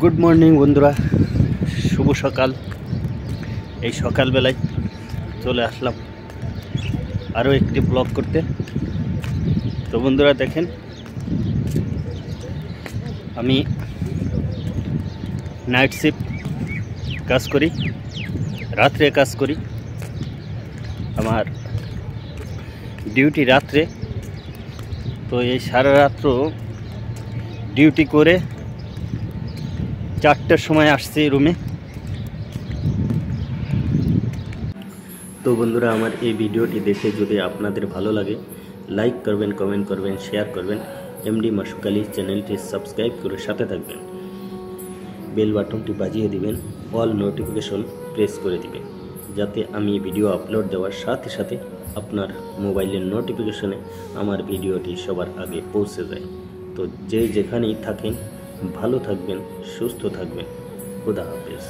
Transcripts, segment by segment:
Good morning বন্ধুরা, শুভ সকাল। এই সকালবেলায় চলে আসলাম আরও একটি ব্লগ করতে। তো বন্ধুরা দেখেন, আমি নাইট শিফট কাজ করি, রাত্রে কাজ করি। আমার ডিউটি রাত্রে। তো এই সারা রাত্র ডিউটি করে 4টার সময় আসছি রুমে। তো বন্ধুরা, আমার এই ভিডিওটি দেখে যদি আপনাদের ভালো লাগে, লাইক করবেন, কমেন্ট করবেন, শেয়ার করবেন। এমডি মাসুক আলী চ্যানেলটি সাবস্ক্রাইব করে সাথে থাকবেন। বেল বাটনটি বাজিয়ে দিবেন, অল নোটিফিকেশন প্রেস করে দিবেন, যাতে আমি ভিডিও আপলোড দেওয়ার সাথে সাথে আপনার মোবাইলের নোটিফিকেশনে আমার ভিডিওটি সবার আগে পৌঁছে যায়। তো যে যেখানেই থাকেন ভালো থাকবেন, সুস্থ থাকবেন। খুদা হাফেজ।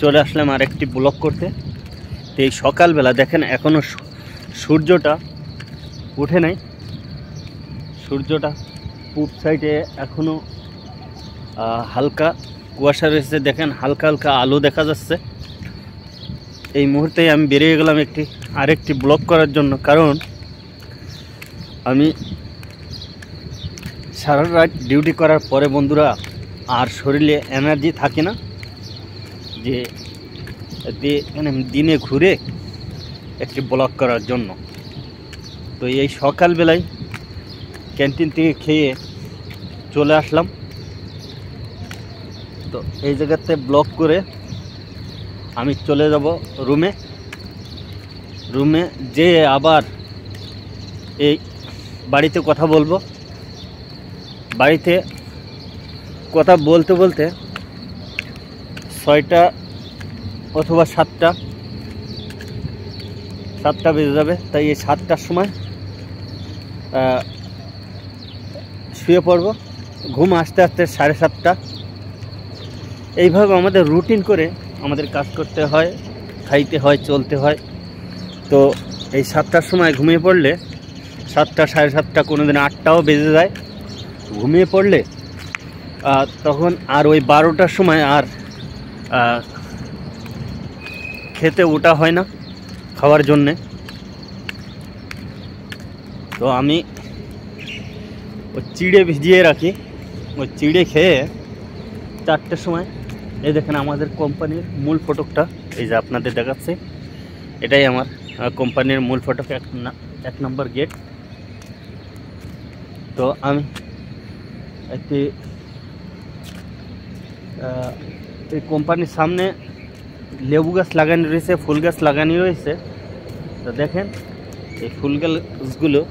চলে আসলাম আর একটি ব্লগ করতে। তো এই সকালবেলা দেখেন, এখনও সূর্যটা উঠে নাই। সূর্যটা পূব সাইডে এখনও হালকা কুয়াশা রয়েছে। দেখেন, হালকা হালকা আলো দেখা যাচ্ছে। এই মুহূর্তে আমি বেরিয়ে গেলাম আরেকটি ব্লগ করার জন্য, কারণ আমি সারা রাত ডিউটি করার পরে বন্ধুরা আর শরীরে এনার্জি থাকে না যে দিনে ঘুরে একটি ব্লগ করার জন্য। তো এই সকালবেলায় ক্যান্টিন থেকে খেয়ে চলে আসলাম। তো এই জায়গাতে ব্লগ করে আমি চলে যাব রুমে যে আবার এই বাড়িতে কথা বলবো। বাড়িতে কথা বলতে বলতে 6টা অথবা 7টা বেজে যাবে। তাই এই 7টার সময় শুয়ে পড়ব। ঘুম আসতে আসতে 7:30। এইভাবে আমাদের রুটিন করে আমাদের কাজ করতে হয়, খাইতে হয়, চলতে হয়। তো এই 7টার সময় ঘুমিয়ে পড়লে 7টা, 7:30, কোনো দিন 8টাও বেজে যায়। ঘুমিয়ে পড়লে তখন আর ওই 12টার সময় আর খেতে ওঠা হয় না খাওয়ার জন্যে। তো আমি ওই চিড়ে ভিজিয়ে রাখি। ওই চিড়ে খেয়ে 4টার সময় এই দেখেন আমাদের কোম্পানির মূল ফটকটা, এই যে আপনাদের দেখাচ্ছে, এটাই আমার কোম্পানির মূল ফটক, 1 নম্বর গেট। তো আমি এই কোম্পানির সামনে লেবু গাছ লাগানো রয়েছে, ফুল গাছ লাগানো রয়েছে। তো দেখেন এই ফুল গাছগুলো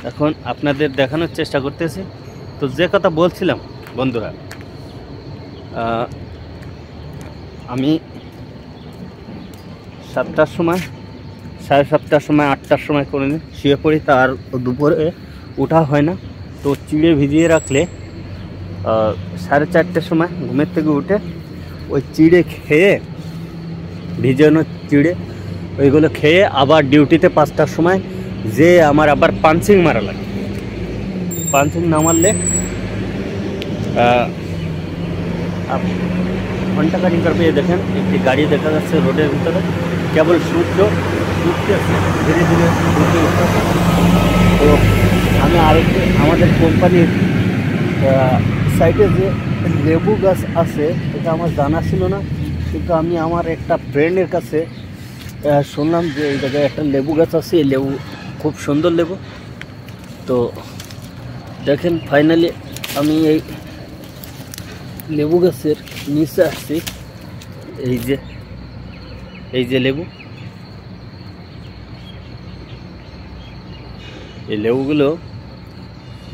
এখন আপনাদের দেখানোর চেষ্টা করতেছি। তো যে কথা বলছিলাম বন্ধুরা, আমি 7টার সময়, 7:30টার সময়, 8টার সময় করে শুয়ে পড়ি, তার দুপুরে ওঠা হয় না। তো চিড়ে ভিজিয়ে রাখলে 4:30টার সময় ঘুমের থেকে উঠে ওই চিড়ে খেয়ে, ভিজানো চিড়ে, ওইগুলো খেয়ে আবার ডিউটিতে 5টার সময় যে আমার আবার পাঞ্চিং মারা লাগে। পাঞ্চিং না মারলে ঘন্টা কাটিং করবে। দেখেন একটি গাড়ি দেখা যাচ্ছে রোডের ভিতরে, কেবল সূর্য উঠতেছে, ধীরে ধীরে সূর্য উঠতেছে। তো আমি আরেকটি আমাদের কোম্পানির সাইডে যে লেবু গাছ আছে, এটা আমার জানা ছিল না, কিন্তু আমি আমার একটা ফ্রেন্ডের কাছে শুনলাম যে এই জায়গায় একটা লেবু গাছ আছে, এই লেবু খুব সুন্দর লেবু। তো দেখেন ফাইনালি আমি এই লেবু গাছের নিচে আসছি। এই যে লেবু, এই লেবুগুলো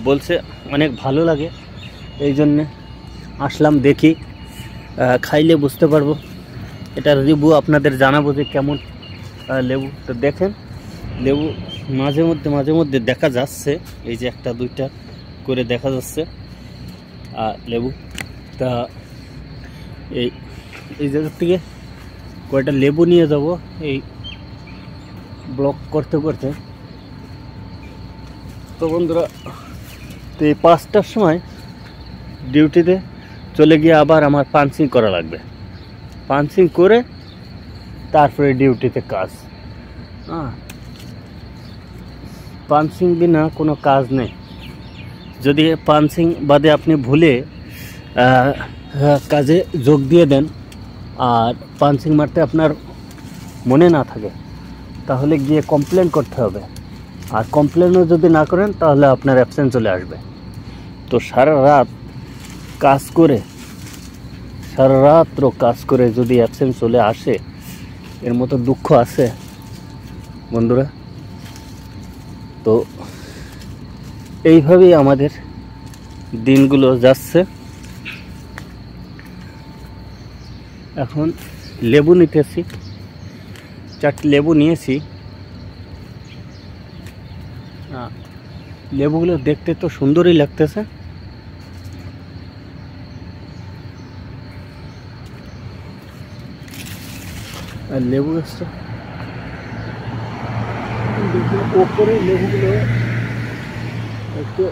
বলছে অনেক ভালো লাগে, এই জন্যে আসলাম। দেখি, খাইলে বুঝতে পারবো। এটার রিভিউ আপনাদের জানাবো যে কেমন লেবু। তো দেখেন লেবু মাঝে মধ্যে দেখা যাচ্ছে, এই যে 1-2টা করে দেখা যাচ্ছে লেবু। তা এই জায়গা থেকে কয়টা লেবু নিয়ে যাব এই ব্লগ করতে করতে। তো বন্ধুরা তো এই 5টার সময় ডিউটিতে চলে গিয়ে আবার আমার পাঞ্চিং করা লাগবে, পাঞ্চিং করে তারপরে ডিউটিতে কাজ। হ্যাঁ, পাঞ্চিং বিনা কোনো কাজ নেই। যদি পাঞ্চিং বাদে আপনি ভুলে কাজে যোগ দিয়ে দেন আর পাঞ্চিং মারতে আপনার মনে না থাকে, তাহলে গিয়ে কমপ্লেন করতে হবে। আর কমপ্লেনও যদি না করেন তাহলে আপনার অ্যাবসেন্ট চলে আসবে। তো সারা রাত কাজ করে, সারা রাত্র কাজ করে যদি অ্যাবসেন্ট চলে আসে, এর মতো দুঃখ আছে বন্ধুরা। তো এইভাবেই আমাদের দিনগুলো যাচ্ছে। এখন লেবু নিতেছি, 4টি লেবু নিয়েছি। লেবুগুলো দেখতে তো সুন্দরই লাগতেছে। আর লেবু গাছটা ওপরে লেবুগুলো একটু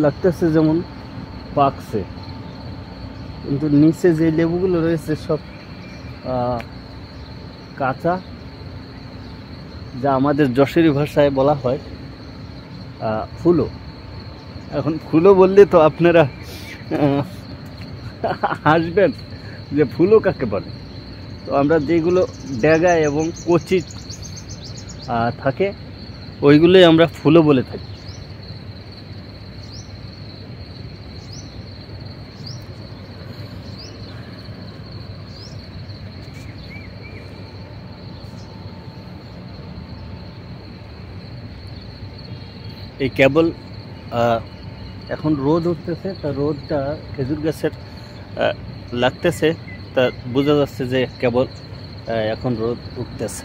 লাগতেছে যেমন পাকছে, কিন্তু নিচে যে লেবুগুলো রয়েছে সব কাঁচা, যা আমাদের যশোরী ভাষায় বলা হয় ফুলো। এখন ফুলো বললে তো আপনারা হাসবেন যে ফুলো কাকে বলে। তো আমরা যেগুলো ডেগা এবং কচি থাকে ওইগুলোই আমরা ফুলো বলে থাকি। এই কেবল এখন রোদ উঠতেছে, তা রোদটা খেজুর গাছের লাগতেছে, তা বোঝা যাচ্ছে যে কেবল এখন রোদ উঠতেছে।